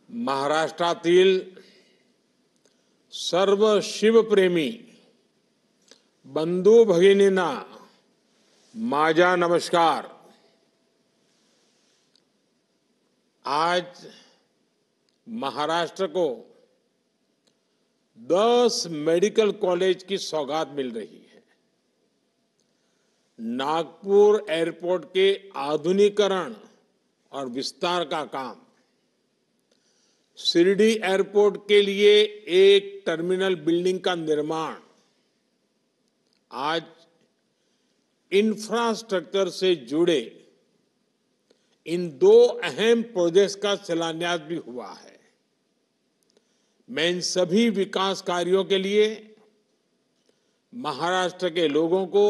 महाराष्ट्रातील सर्व शिवप्रेमी बंधू भगिनींना माझा नमस्कार। आज महाराष्ट्र को 10 मेडिकल कॉलेज की सौगात मिल रही है। नागपुर एयरपोर्ट के आधुनिकीकरण और विस्तार का काम, शिरडी एयरपोर्ट के लिए एक टर्मिनल बिल्डिंग का निर्माण, आज इंफ्रास्ट्रक्चर से जुड़े इन दो अहम प्रोजेक्ट्स का शिलान्यास भी हुआ है। मैं इन सभी विकास कार्यों के लिए महाराष्ट्र के लोगों को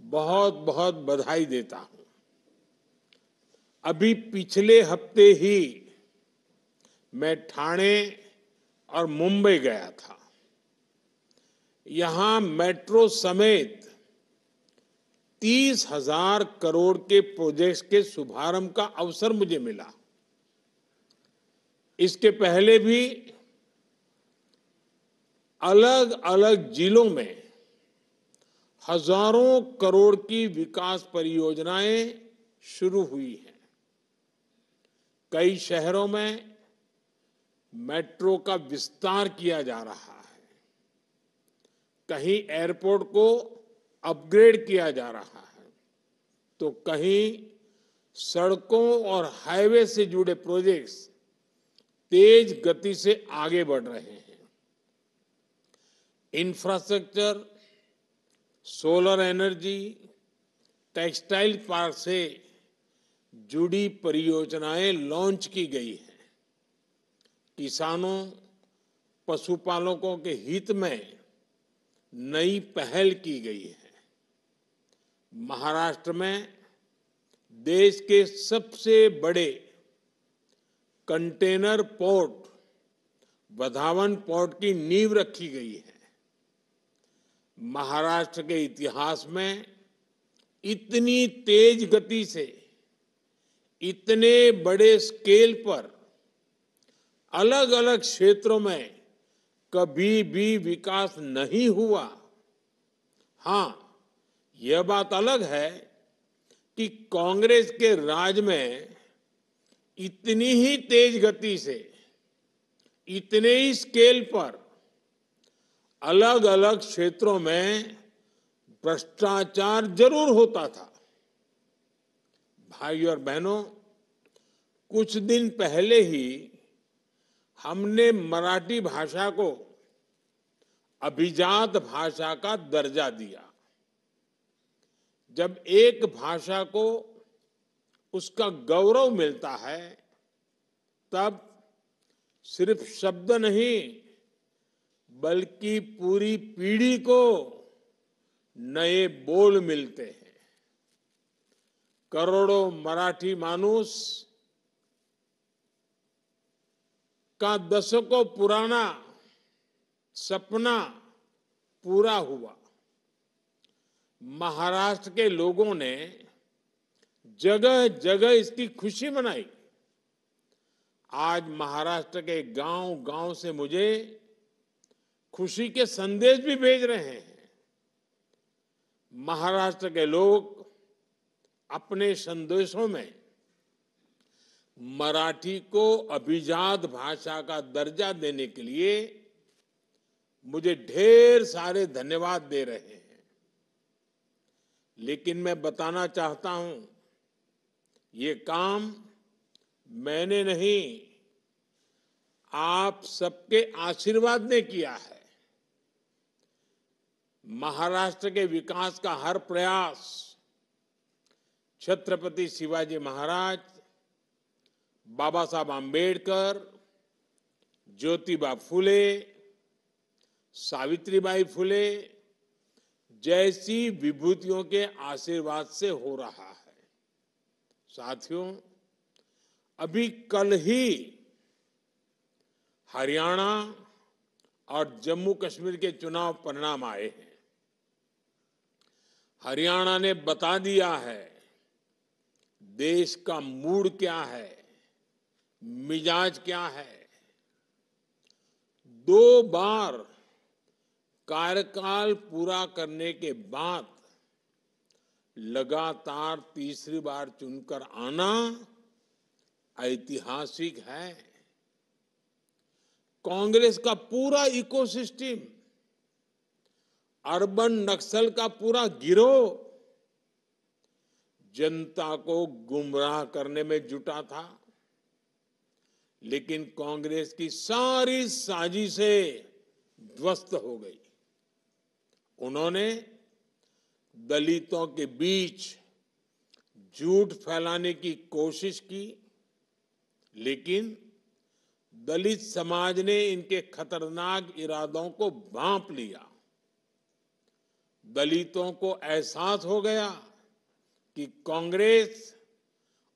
बहुत बहुत बधाई देता हूं। अभी पिछले हफ्ते ही मैं ठाणे और मुंबई गया था। यहां मेट्रो समेत 30,000 करोड़ के प्रोजेक्ट्स के शुभारंभ का अवसर मुझे मिला। इसके पहले भी अलग अलग जिलों में हजारों करोड़ की विकास परियोजनाएं शुरू हुई हैं। कई शहरों में मेट्रो का विस्तार किया जा रहा है, कहीं एयरपोर्ट को अपग्रेड किया जा रहा है, तो कहीं सड़कों और हाईवे से जुड़े प्रोजेक्ट्स तेज गति से आगे बढ़ रहे हैं। Infrastructure, solar energy, textile park से जुड़ी परियोजनाएं लॉन्च की गई हैं। किसानों, पशुपालकों के हित में नई पहल की गई है। महाराष्ट्र में देश के सबसे बड़े कंटेनर पोर्ट वधावन पोर्ट की नींव रखी गई है। महाराष्ट्र के इतिहास में इतनी तेज गति से, इतने बड़े स्केल पर अलग अलग क्षेत्रों में कभी भी विकास नहीं हुआ। हां, यह बात अलग है कि कांग्रेस के राज में इतनी ही तेज गति से, इतने ही स्केल पर अलग अलग क्षेत्रों में भ्रष्टाचार जरूर होता था। भाइयों और बहनों, कुछ दिन पहले ही हमने मराठी भाषा को अभिजात भाषा का दर्जा दिया। जब एक भाषा को उसका गौरव मिलता है, तब सिर्फ शब्द नहीं बल्कि पूरी पीढ़ी को नए बोल मिलते हैं। करोड़ों मराठी माणूस का दशकों पुराना सपना पूरा हुआ। महाराष्ट्र के लोगों ने जगह जगह इसकी खुशी मनाई। आज महाराष्ट्र के गांव गांव से मुझे खुशी के संदेश भी भेज रहे हैं। महाराष्ट्र के लोग अपने संदेशों में मराठी को अभिजात भाषा का दर्जा देने के लिए मुझे ढेर सारे धन्यवाद दे रहे हैं। लेकिन मैं बताना चाहता हूं, ये काम मैंने नहीं, आप सबके आशीर्वाद ने किया है। महाराष्ट्र के विकास का हर प्रयास छत्रपति शिवाजी महाराज, बाबा साहब आंबेडकर, ज्योतिबा फुले, सावित्रीबाई फुले जैसी विभूतियों के आशीर्वाद से हो रहा है। साथियों, अभी कल ही हरियाणा और जम्मू कश्मीर के चुनाव परिणाम आए हैं। हरियाणा ने बता दिया है देश का मूड क्या है, मिजाज क्या है। 2 बार कार्यकाल पूरा करने के बाद लगातार तीसरी बार चुनकर आना ऐतिहासिक है। कांग्रेस का पूरा इकोसिस्टम, अर्बन नक्सल का पूरा गिरोह जनता को गुमराह करने में जुटा था, लेकिन कांग्रेस की सारी साजिशें ध्वस्त हो गई। उन्होंने दलितों के बीच झूठ फैलाने की कोशिश की, लेकिन दलित समाज ने इनके खतरनाक इरादों को भांप लिया। दलितों को एहसास हो गया कि कांग्रेस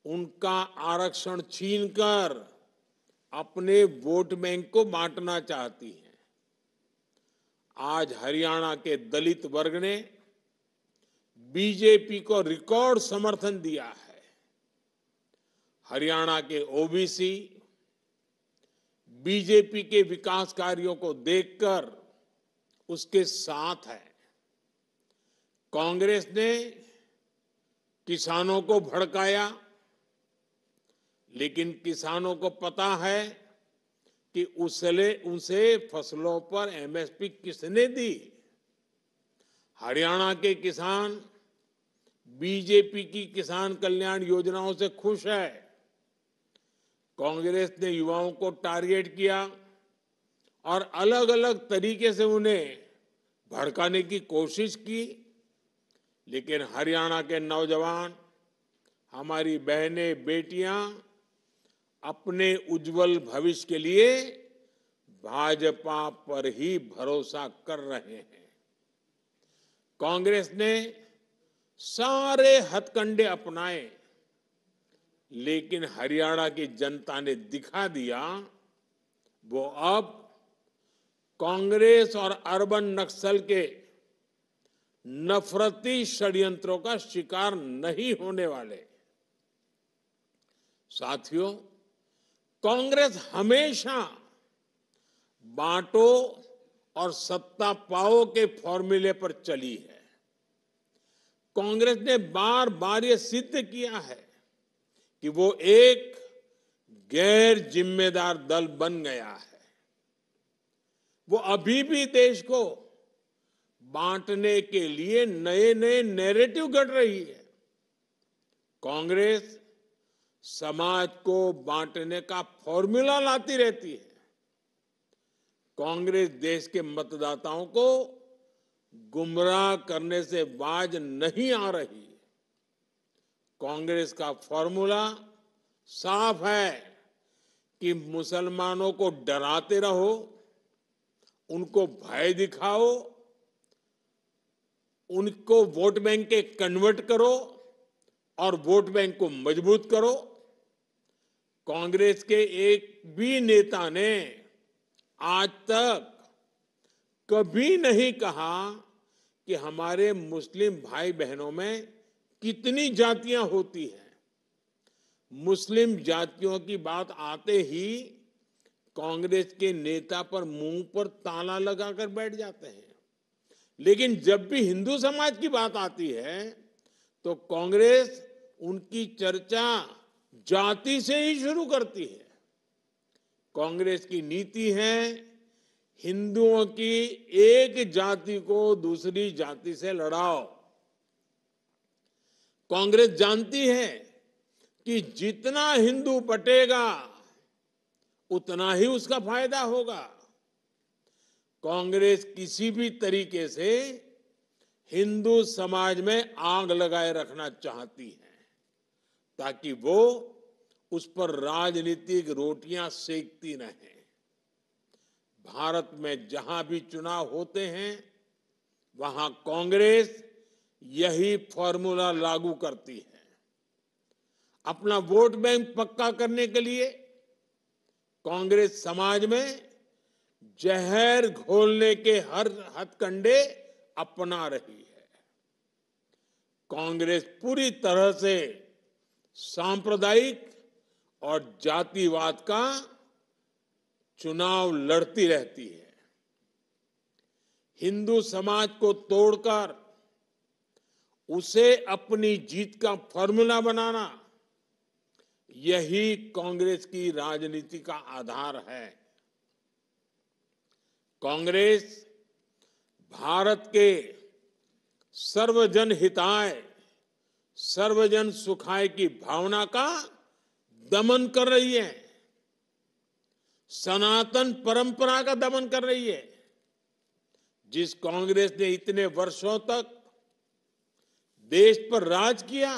उनका आरक्षण छीनकर अपने वोट बैंक को बांटना चाहती है। आज हरियाणा के दलित वर्ग ने बीजेपी को रिकॉर्ड समर्थन दिया है। हरियाणा के ओबीसी बीजेपी के विकास कार्यों को देखकर उसके साथ है। कांग्रेस ने किसानों को भड़काया, लेकिन किसानों को पता है कि उसे फसलों पर एमएसपी किसने दी। हरियाणा के किसान बीजेपी की किसान कल्याण योजनाओं से खुश है। कांग्रेस ने युवाओं को टारगेट किया और अलग अलग तरीके से उन्हें भड़काने की कोशिश की, लेकिन हरियाणा के नौजवान, हमारी बहनें बेटियां अपने उज्जवल भविष्य के लिए भाजपा पर ही भरोसा कर रहे हैं। कांग्रेस ने सारे हथकंडे अपनाए, लेकिन हरियाणा की जनता ने दिखा दिया वो अब कांग्रेस और अर्बन नक्सल के नफरती षड्यंत्रों का शिकार नहीं होने वाले। साथियों, कांग्रेस हमेशा बांटो और सत्ता पाओ के फॉर्मूले पर चली है। कांग्रेस ने बार बार ये सिद्ध किया है कि वो एक गैर जिम्मेदार दल बन गया है। वो अभी भी देश को बांटने के लिए नए नए नैरेटिव गढ़ रही है। कांग्रेस समाज को बांटने का फॉर्मूला लाती रहती है। कांग्रेस देश के मतदाताओं को गुमराह करने से बाज नहीं आ रही। कांग्रेस का फॉर्मूला साफ है कि मुसलमानों को डराते रहो, उनको भय दिखाओ, उनको वोट बैंक के कन्वर्ट करो और वोट बैंक को मजबूत करो। कांग्रेस के एक भी नेता ने आज तक कभी नहीं कहा कि हमारे मुस्लिम भाई बहनों में कितनी जातियां होती हैं। मुस्लिम जातियों की बात आते ही कांग्रेस के नेता पर मुंह पर ताला लगाकर बैठ जाते हैं, लेकिन जब भी हिंदू समाज की बात आती है तो कांग्रेस उनकी चर्चा जाति से ही शुरू करती है। कांग्रेस की नीति है हिंदुओं की एक जाति को दूसरी जाति से लड़ाओ। कांग्रेस जानती है कि जितना हिंदू बटेगा उतना ही उसका फायदा होगा। कांग्रेस किसी भी तरीके से हिंदू समाज में आग लगाए रखना चाहती है ताकि वो उस पर राजनीतिक रोटियां सेकती रहें। भारत में जहां भी चुनाव होते हैं वहां कांग्रेस यही फॉर्मूला लागू करती है। अपना वोट बैंक पक्का करने के लिए कांग्रेस समाज में जहर घोलने के हर हथकंडे अपना रही है। कांग्रेस पूरी तरह से सांप्रदायिक और जातिवाद का चुनाव लड़ती रहती है। हिंदू समाज को तोड़कर उसे अपनी जीत का फॉर्मूला बनाना, यही कांग्रेस की राजनीति का आधार है। कांग्रेस भारत के सर्वजन हिताय, सर्वजन सुखाय की भावना का दमन कर रही है, सनातन परंपरा का दमन कर रही है। जिस कांग्रेस ने इतने वर्षों तक देश पर राज किया,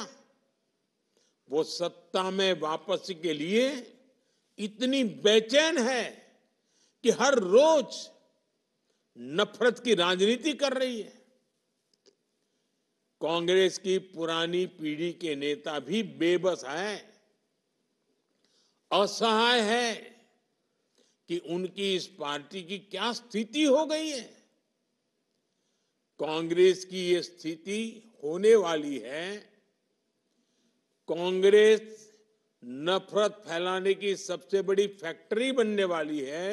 वो सत्ता में वापसी के लिए इतनी बेचैन है कि हर रोज नफरत की राजनीति कर रही है। कांग्रेस की पुरानी पीढ़ी के नेता भी बेबस हैं, असहाय है कि उनकी इस पार्टी की क्या स्थिति हो गई है। कांग्रेस की ये स्थिति होने वाली है। कांग्रेस नफरत फैलाने की सबसे बड़ी फैक्ट्री बनने वाली है।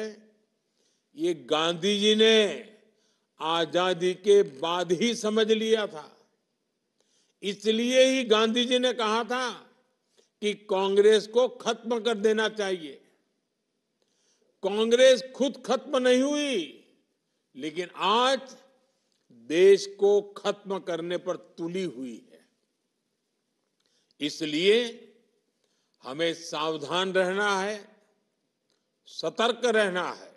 ये गांधी जी ने आजादी के बाद ही समझ लिया था। इसलिए ही गांधी जी ने कहा था कि कांग्रेस को खत्म कर देना चाहिए। कांग्रेस खुद खत्म नहीं हुई, लेकिन आज देश को खत्म करने पर तुली हुई है। इसलिए हमें सावधान रहना है, सतर्क रहना है।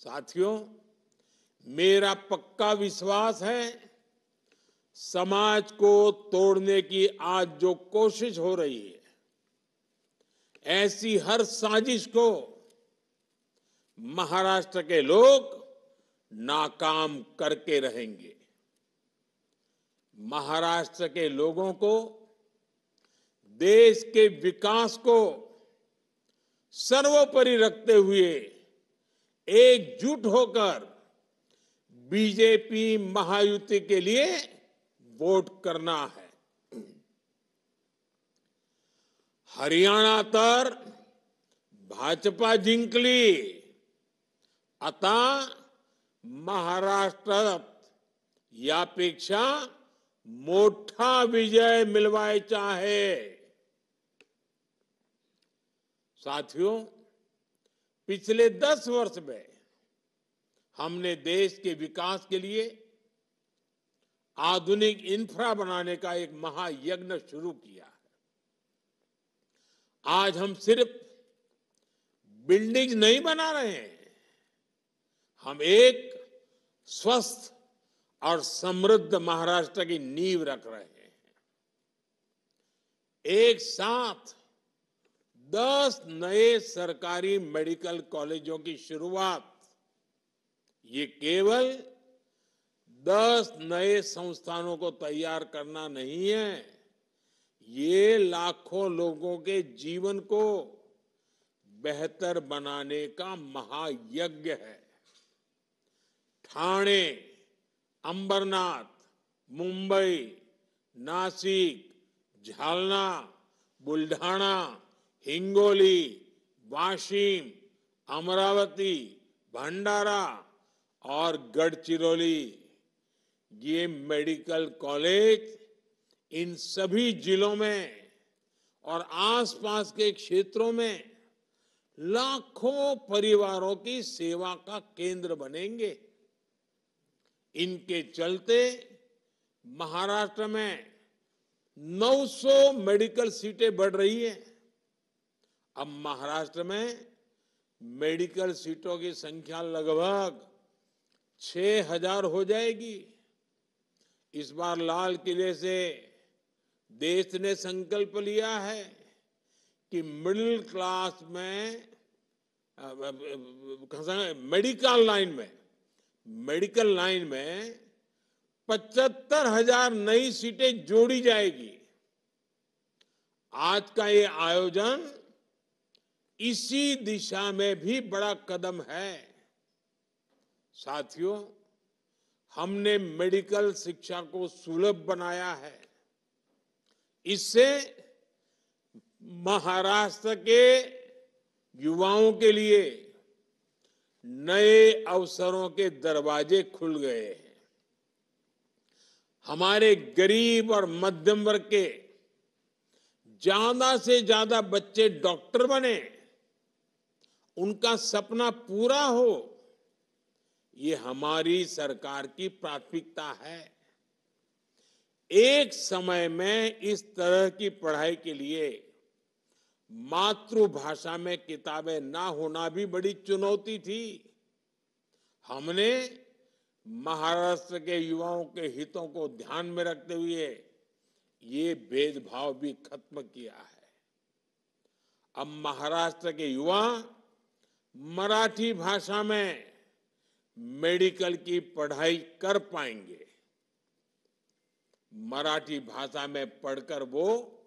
साथियों, मेरा पक्का विश्वास है, समाज को तोड़ने की आज जो कोशिश हो रही है, ऐसी हर साजिश को महाराष्ट्र के लोग नाकाम करके रहेंगे। महाराष्ट्र के लोगों को देश के विकास को सर्वोपरि रखते हुए एकजुट होकर बीजेपी महायुति के लिए वोट करना है। हरियाणा तर भाजपा जिंकली, आता महाराष्ट्रात यापेक्षा मोठा विजय मिलवायचा आहे। साथियों, पिछले 10 वर्ष में हमने देश के विकास के लिए आधुनिक इंफ्रा बनाने का एक महायज्ञ शुरू किया है। आज हम सिर्फ बिल्डिंग नहीं बना रहे हैं, हम एक स्वस्थ और समृद्ध महाराष्ट्र की नींव रख रहे हैं। एक साथ 10 नए सरकारी मेडिकल कॉलेजों की शुरुआत, ये केवल 10 नए संस्थानों को तैयार करना नहीं है, ये लाखों लोगों के जीवन को बेहतर बनाने का महायज्ञ है। ठाणे, अंबरनाथ, मुंबई, नासिक, जालना, बुल्ढाणा, हिंगोली, वाशिम, अमरावती, भंडारा और गढ़चिरौली, ये मेडिकल कॉलेज इन सभी जिलों में और आसपास के क्षेत्रों में लाखों परिवारों की सेवा का केंद्र बनेंगे। इनके चलते महाराष्ट्र में 900 मेडिकल सीटें बढ़ रही हैं। अब महाराष्ट्र में मेडिकल सीटों की संख्या लगभग 6000 हो जाएगी। इस बार लाल किले से देश ने संकल्प लिया है कि मिडिल क्लास में मेडिकल लाइन में 75,000 नई सीटें जोड़ी जाएगी। आज का ये आयोजन इसी दिशा में भी बड़ा कदम है। साथियों, हमने मेडिकल शिक्षा को सुलभ बनाया है। इससे महाराष्ट्र के युवाओं के लिए नए अवसरों के दरवाजे खुल गए हैं। हमारे गरीब और मध्यम वर्ग के ज्यादा से ज्यादा बच्चे डॉक्टर बने, उनका सपना पूरा हो, ये हमारी सरकार की प्राथमिकता है। एक समय में इस तरह की पढ़ाई के लिए मातृभाषा में किताबें ना होना भी बड़ी चुनौती थी। हमने महाराष्ट्र के युवाओं के हितों को ध्यान में रखते हुए ये भेदभाव भी खत्म किया है। अब महाराष्ट्र के युवा मराठी भाषा में मेडिकल की पढ़ाई कर पाएंगे। मराठी भाषा में पढ़कर वो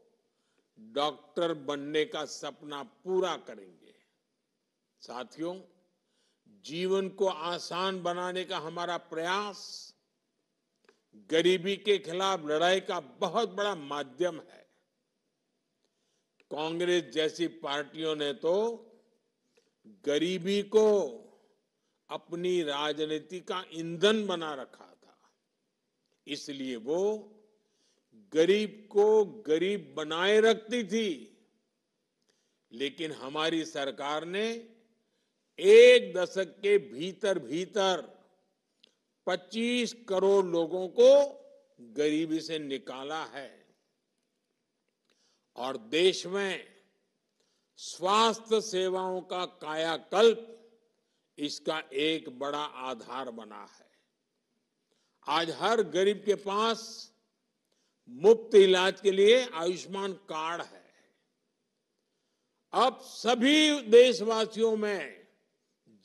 डॉक्टर बनने का सपना पूरा करेंगे। साथियों, जीवन को आसान बनाने का हमारा प्रयास गरीबी के खिलाफ लड़ाई का बहुत बड़ा माध्यम है। कांग्रेस जैसी पार्टियों ने तो गरीबी को अपनी राजनीति का ईंधन बना रखा था, इसलिए वो गरीब को गरीब बनाए रखती थी। लेकिन हमारी सरकार ने एक दशक के भीतर भीतर 25 करोड़ लोगों को गरीबी से निकाला है और देश में स्वास्थ्य सेवाओं का कायाकल्प इसका एक बड़ा आधार बना है। आज हर गरीब के पास मुफ्त इलाज के लिए आयुष्मान कार्ड है। अब सभी देशवासियों में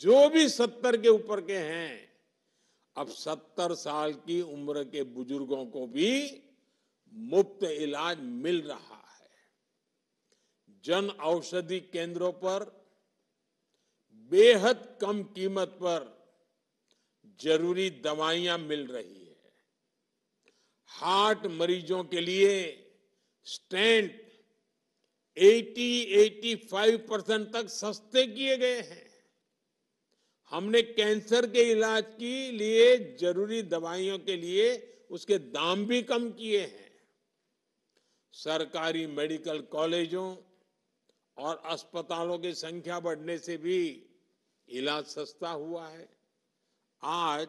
जो भी 70 के ऊपर के हैं, अब 70 साल की उम्र के बुजुर्गों को भी मुफ्त इलाज मिल रहा है। जन औषधि केंद्रों पर बेहद कम कीमत पर जरूरी दवाइयां मिल रही है। हार्ट मरीजों के लिए स्टेंट 80-85% तक सस्ते किए गए हैं। हमने कैंसर के इलाज के लिए जरूरी दवाइयों के लिए उसके दाम भी कम किए हैं। सरकारी मेडिकल कॉलेजों और अस्पतालों की संख्या बढ़ने से भी इलाज सस्ता हुआ है। आज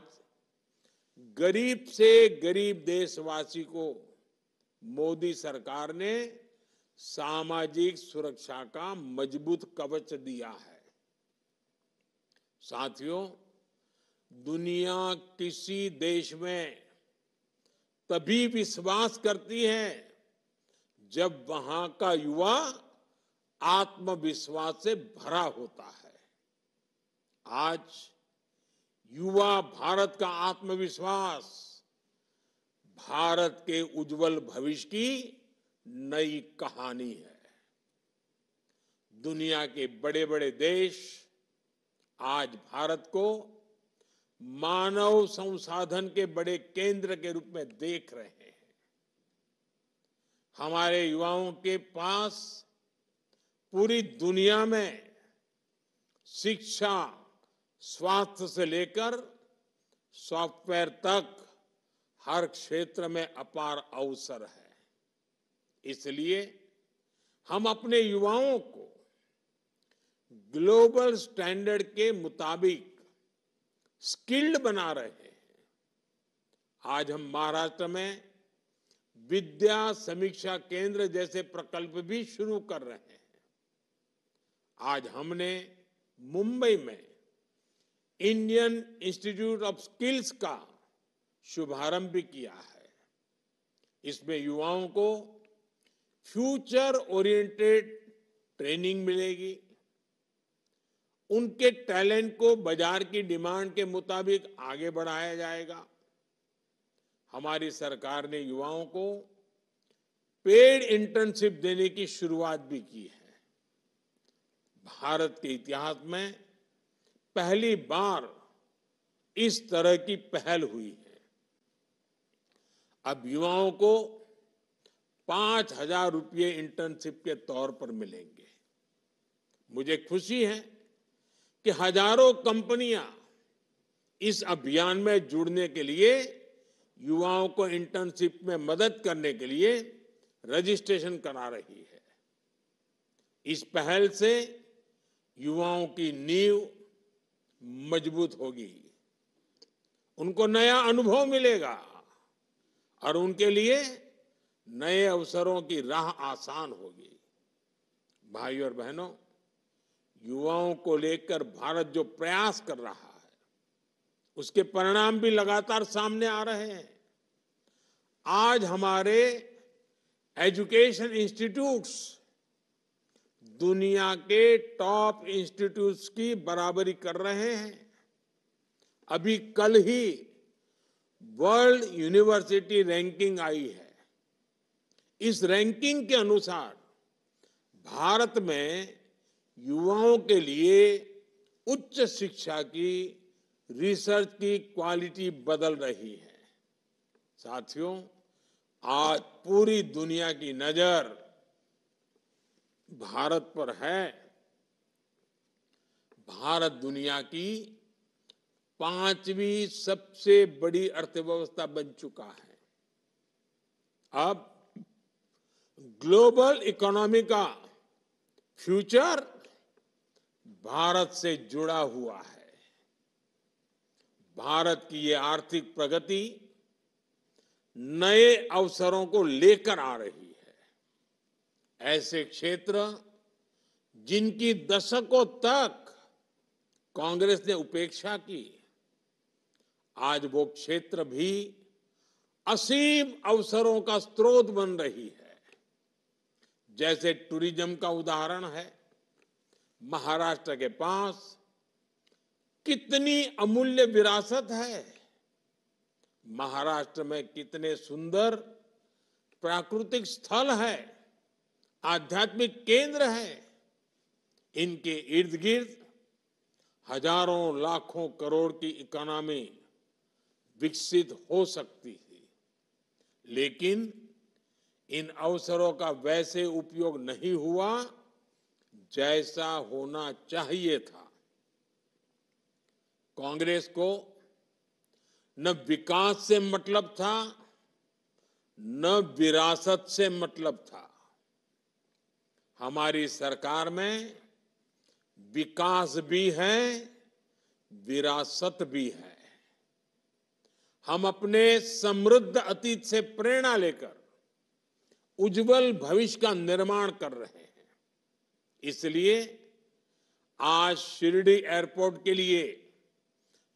गरीब से गरीब देशवासी को मोदी सरकार ने सामाजिक सुरक्षा का मजबूत कवच दिया है। साथियों, दुनिया किसी देश में तभी विश्वास करती है जब वहां का युवा आत्मविश्वास से भरा होता है। आज युवा भारत का आत्मविश्वास भारत के उज्जवल भविष्य की नई कहानी है। दुनिया के बड़े बड़े देश आज भारत को मानव संसाधन के बड़े केंद्र के रूप में देख रहे हैं। हमारे युवाओं के पास पूरी दुनिया में शिक्षा, स्वास्थ्य से लेकर सॉफ्टवेयर तक हर क्षेत्र में अपार अवसर है। इसलिए हम अपने युवाओं को ग्लोबल स्टैंडर्ड के मुताबिक स्किल्ड बना रहे हैं। आज हम महाराष्ट्र में विद्या समीक्षा केंद्र जैसे प्रकल्प भी शुरू कर रहे हैं। आज हमने मुंबई में इंडियन इंस्टीट्यूट ऑफ स्किल्स का शुभारंभ भी किया है। इसमें युवाओं को फ्यूचर ओरिएंटेड ट्रेनिंग मिलेगी। उनके टैलेंट को बाजार की डिमांड के मुताबिक आगे बढ़ाया जाएगा। हमारी सरकार ने युवाओं को पेड इंटर्नशिप देने की शुरुआत भी की है। भारत के इतिहास में पहली बार इस तरह की पहल हुई है। अब युवाओं को 5,000 रुपये इंटर्नशिप के तौर पर मिलेंगे। मुझे खुशी है कि हजारों कंपनियां इस अभियान में जुड़ने के लिए, युवाओं को इंटर्नशिप में मदद करने के लिए रजिस्ट्रेशन करा रही है। इस पहल से युवाओं की नींव मजबूत होगी, उनको नया अनुभव मिलेगा और उनके लिए नए अवसरों की राह आसान होगी। भाइयों और बहनों, युवाओं को लेकर भारत जो प्रयास कर रहा है, उसके परिणाम भी लगातार सामने आ रहे हैं। आज हमारे एजुकेशन इंस्टीट्यूट्स दुनिया के टॉप इंस्टीट्यूट्स की बराबरी कर रहे हैं। अभी कल ही वर्ल्ड यूनिवर्सिटी रैंकिंग आई है। इस रैंकिंग के अनुसार भारत में युवाओं के लिए उच्च शिक्षा की, रिसर्च की क्वालिटी बदल रही है। साथियों, आज पूरी दुनिया की नजर भारत पर है। भारत दुनिया की 5वीं सबसे बड़ी अर्थव्यवस्था बन चुका है। अब ग्लोबल इकोनॉमी का फ्यूचर भारत से जुड़ा हुआ है। भारत की ये आर्थिक प्रगति नए अवसरों को लेकर आ रही है। ऐसे क्षेत्र जिनकी दशकों तक कांग्रेस ने उपेक्षा की, आज वो क्षेत्र भी असीम अवसरों का स्रोत बन रही है। जैसे टूरिज्म का उदाहरण है। महाराष्ट्र के पास कितनी अमूल्य विरासत है। महाराष्ट्र में कितने सुंदर प्राकृतिक स्थल है, आध्यात्मिक केंद्र है। इनके इर्द गिर्द हजारों लाखों करोड़ की इकोनॉमी विकसित हो सकती थी, लेकिन इन अवसरों का वैसे उपयोग नहीं हुआ जैसा होना चाहिए था। कांग्रेस को न विकास से मतलब था, न विरासत से मतलब था। हमारी सरकार में विकास भी है, विरासत भी है। हम अपने समृद्ध अतीत से प्रेरणा लेकर उज्जवल भविष्य का निर्माण कर रहे हैं। इसलिए आज शिरडी एयरपोर्ट के लिए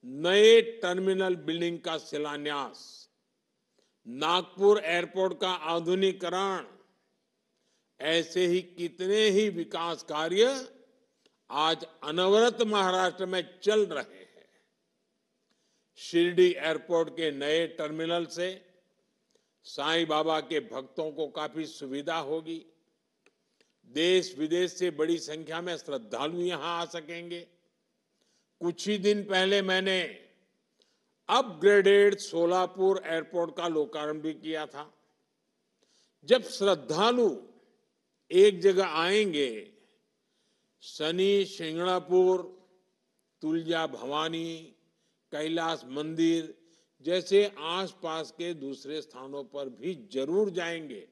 नए टर्मिनल बिल्डिंग का शिलान्यास, नागपुर एयरपोर्ट का आधुनिकीकरण, ऐसे ही कितने ही विकास कार्य आज अनवरत महाराष्ट्र में चल रहे हैं। शिरडी एयरपोर्ट के नए टर्मिनल से साईं बाबा के भक्तों को काफी सुविधा होगी। देश विदेश से बड़ी संख्या में श्रद्धालु यहां आ सकेंगे। कुछ ही दिन पहले मैंने अपग्रेडेड सोलापुर एयरपोर्ट का लोकार्पण भी किया था। जब श्रद्धालु एक जगह आएंगे, शनि शिंगणापुर, तुलजा भवानी, कैलाश मंदिर जैसे आसपास के दूसरे स्थानों पर भी जरूर जाएंगे।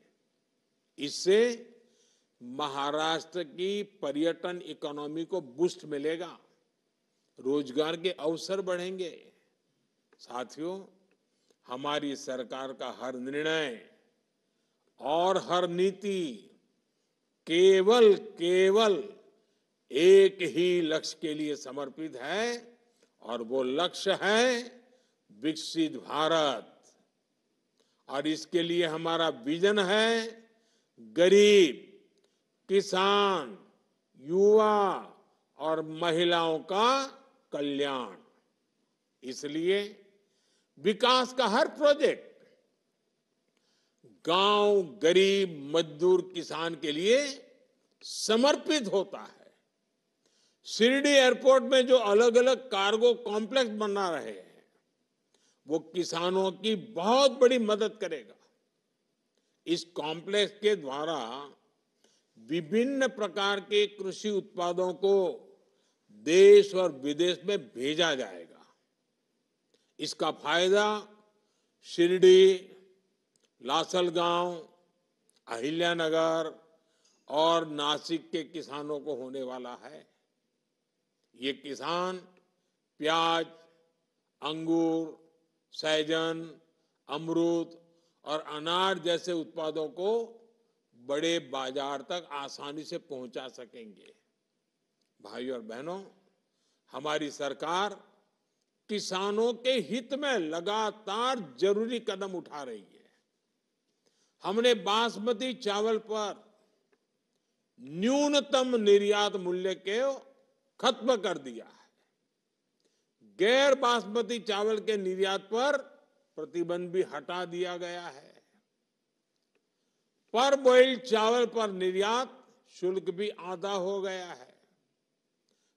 इससे महाराष्ट्र की पर्यटन इकोनॉमी को बूस्ट मिलेगा, रोजगार के अवसर बढ़ेंगे। साथियों, हमारी सरकार का हर निर्णय और हर नीति केवल एक ही लक्ष्य के लिए समर्पित है, और वो लक्ष्य है विकसित भारत। और इसके लिए हमारा विजन है गरीब, किसान, युवा और महिलाओं का कल्याण। इसलिए विकास का हर प्रोजेक्ट गांव, गरीब, मजदूर, किसान के लिए समर्पित होता है। शिरडी एयरपोर्ट में जो अलग अलग कार्गो कॉम्प्लेक्स बना रहे हैं, वो किसानों की बहुत बड़ी मदद करेगा। इस कॉम्प्लेक्स के द्वारा विभिन्न प्रकार के कृषि उत्पादों को देश और विदेश में भेजा जाएगा। इसका फायदा शिरडी, लासलगांव, अहिल्यानगर और नासिक के किसानों को होने वाला है। ये किसान प्याज, अंगूर, सहजन, अमरूद और अनार जैसे उत्पादों को बड़े बाजार तक आसानी से पहुंचा सकेंगे। भाइयों और बहनों, हमारी सरकार किसानों के हित में लगातार जरूरी कदम उठा रही है। हमने बासमती चावल पर न्यूनतम निर्यात मूल्य को खत्म कर दिया है। गैर बासमती चावल के निर्यात पर प्रतिबंध भी हटा दिया गया है। पर बॉइल्ड चावल पर निर्यात शुल्क भी आधा हो गया है।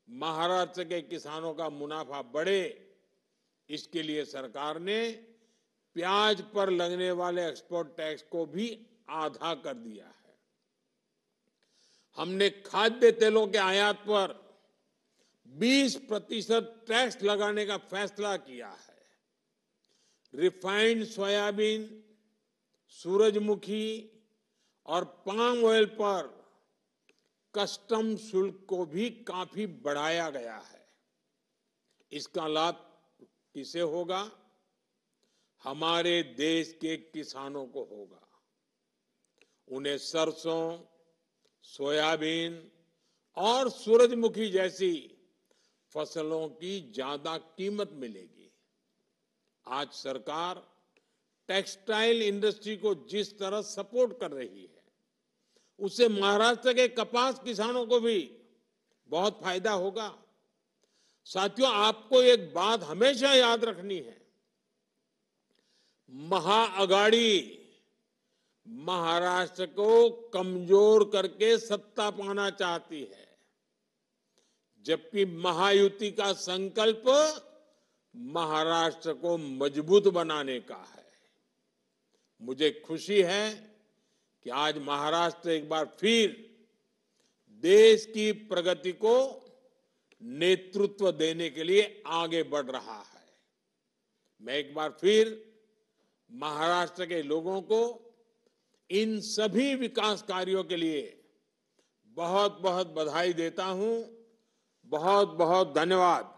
महाराष्ट्र के किसानों का मुनाफा बढ़े, इसके लिए सरकार ने प्याज पर लगने वाले एक्सपोर्ट टैक्स को भी आधा कर दिया है। हमने खाद्य तेलों के आयात पर 20% टैक्स लगाने का फैसला किया है। रिफाइंड सोयाबीन, सूरजमुखी और पाम ऑयल पर कस्टम शुल्क को भी काफी बढ़ाया गया है। इसका लाभ किसे होगा? हमारे देश के किसानों को होगा। उन्हें सरसों, सोयाबीन और सूरजमुखी जैसी फसलों की ज्यादा कीमत मिलेगी। आज सरकार टेक्सटाइल इंडस्ट्री को जिस तरह सपोर्ट कर रही है, उससे महाराष्ट्र के कपास किसानों को भी बहुत फायदा होगा। साथियों, आपको एक बात हमेशा याद रखनी है, महाअघाड़ी महाराष्ट्र को कमजोर करके सत्ता पाना चाहती है, जबकि महायुति का संकल्प महाराष्ट्र को मजबूत बनाने का है। मुझे खुशी है कि आज महाराष्ट्र एक बार फिर देश की प्रगति को नेतृत्व देने के लिए आगे बढ़ रहा है। मैं एक बार फिर महाराष्ट्र के लोगों को इन सभी विकास कार्यों के लिए बहुत बहुत बधाई देता हूं। बहुत बहुत धन्यवाद।